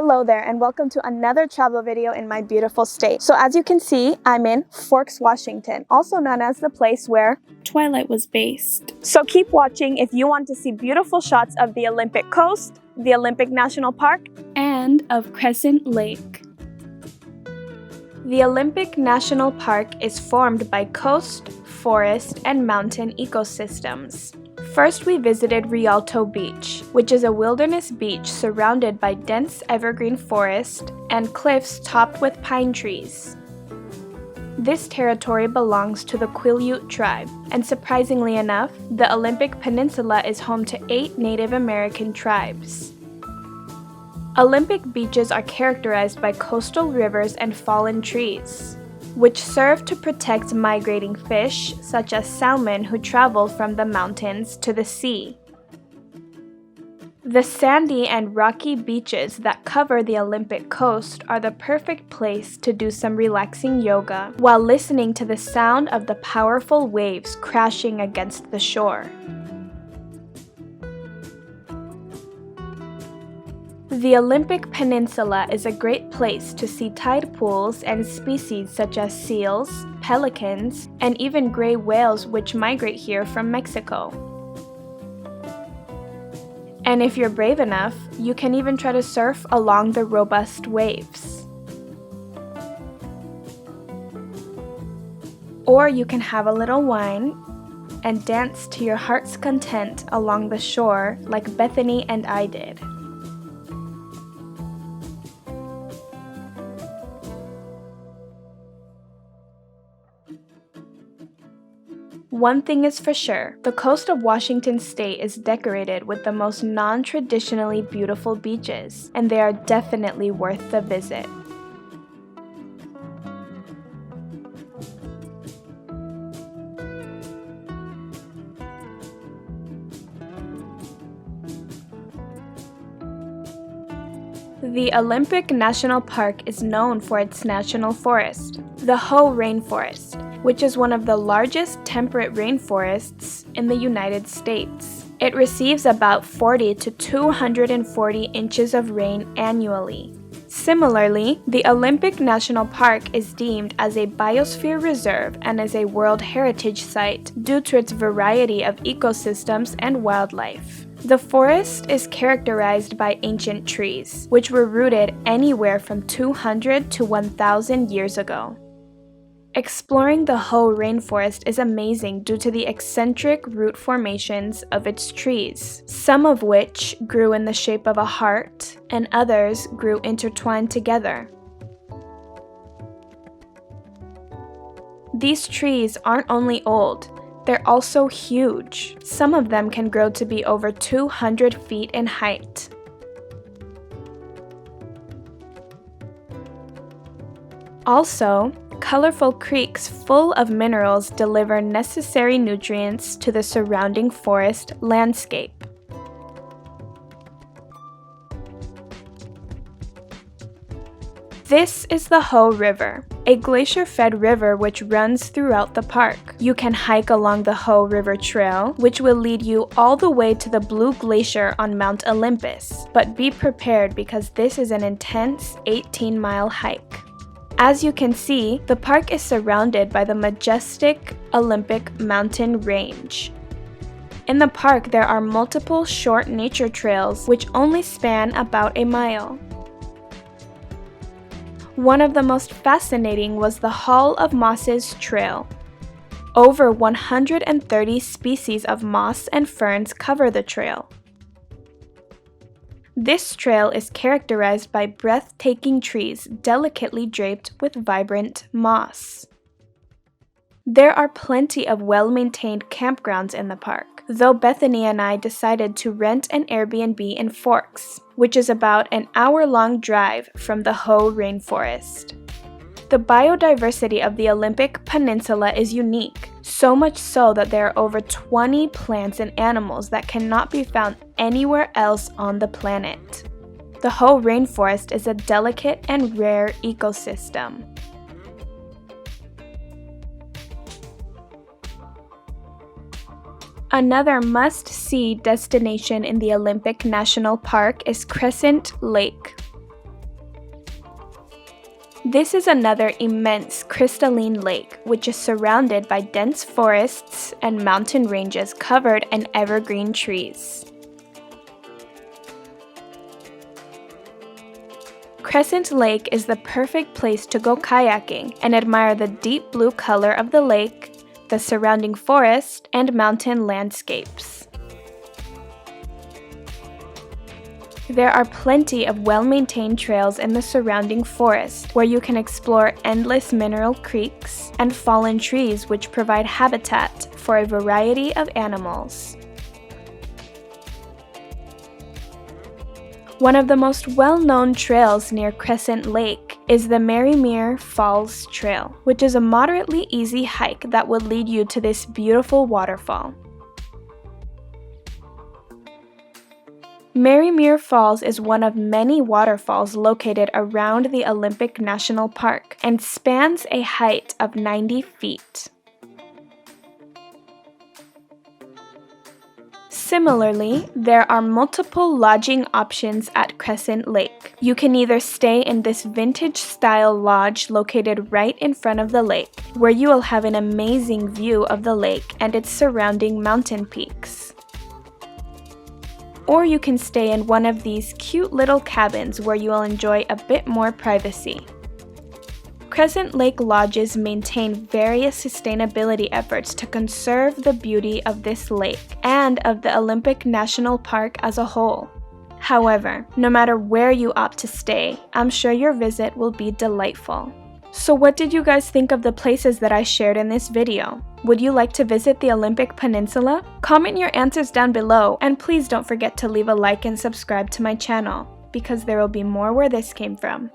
Hello there and welcome to another travel video in my beautiful state. So as you can see, I'm in Forks, Washington, also known as the place where Twilight was based. So keep watching if you want to see beautiful shots of the Olympic coast, the Olympic National Park, and of Crescent Lake. The Olympic National Park is formed by coast, forest, and mountain ecosystems. First, we visited Rialto Beach, which is a wilderness beach surrounded by dense evergreen forest and cliffs topped with pine trees. This territory belongs to the Quileute tribe, and surprisingly enough, the Olympic Peninsula is home to 8 Native American tribes. Olympic beaches are characterized by coastal rivers and fallen trees, which serve to protect migrating fish such as salmon who travel from the mountains to the sea. The sandy and rocky beaches that cover the Olympic coast are the perfect place to do some relaxing yoga while listening to the sound of the powerful waves crashing against the shore. The Olympic Peninsula is a great place to see tide pools and species such as seals, pelicans, and even gray whales which migrate here from Mexico. And if you're brave enough, you can even try to surf along the robust waves. Or you can have a little wine and dance to your heart's content along the shore like Bethany and I did. One thing is for sure, the coast of Washington state is decorated with the most non-traditionally beautiful beaches, and they are definitely worth the visit. The Olympic National Park is known for its national forest, the Hoh Rainforest, which is one of the largest temperate rainforests in the United States. It receives about 40 to 240 inches of rain annually. Similarly, the Olympic National Park is deemed as a biosphere reserve and is a World Heritage Site due to its variety of ecosystems and wildlife. The forest is characterized by ancient trees, which were rooted anywhere from 200 to 1,000 years ago. Exploring the Hoh Rainforest is amazing due to the eccentric root formations of its trees, some of which grew in the shape of a heart and others grew intertwined together. These trees aren't only old, they're also huge. Some of them can grow to be over 200 feet in height. Also, colorful creeks full of minerals deliver necessary nutrients to the surrounding forest landscape. This is the Hoh River, a glacier-fed river which runs throughout the park. You can hike along the Hoh River Trail, which will lead you all the way to the Blue Glacier on Mount Olympus, but be prepared because this is an intense 18-mile hike. As you can see, the park is surrounded by the majestic Olympic mountain range. In the park, there are multiple short nature trails which only span about a mile. One of the most fascinating was the Hall of Mosses Trail. Over 130 species of moss and ferns cover the trail. This trail is characterized by breathtaking trees delicately draped with vibrant moss. There are plenty of well-maintained campgrounds in the park, though Bethany and I decided to rent an Airbnb in Forks, which is about an hour-long drive from the Hoh Rainforest. The biodiversity of the Olympic Peninsula is unique, so much so that there are over 20 plants and animals that cannot be found anywhere else on the planet. The Hoh Rainforest is a delicate and rare ecosystem. Another must-see destination in the Olympic National Park is Crescent Lake. This is another immense crystalline lake, which is surrounded by dense forests and mountain ranges covered in evergreen trees. Crescent Lake is the perfect place to go kayaking and admire the deep blue color of the lake, the surrounding forest, and mountain landscapes. There are plenty of well-maintained trails in the surrounding forest where you can explore endless mineral creeks and fallen trees which provide habitat for a variety of animals. One of the most well-known trails near Crescent Lake is the Marymere Falls Trail, which is a moderately easy hike that will lead you to this beautiful waterfall. Marymere Falls is one of many waterfalls located around the Olympic National Park and spans a height of 90 feet. Similarly, there are multiple lodging options at Crescent Lake. You can either stay in this vintage-style lodge located right in front of the lake, where you will have an amazing view of the lake and its surrounding mountain peaks. Or you can stay in one of these cute little cabins where you will enjoy a bit more privacy. Crescent Lake lodges maintain various sustainability efforts to conserve the beauty of this lake and of the Olympic National Park as a whole. However, no matter where you opt to stay, I'm sure your visit will be delightful. So what did you guys think of the places that I shared in this video? Would you like to visit the Olympic Peninsula? Comment your answers down below, and please don't forget to leave a like and subscribe to my channel, because there will be more where this came from.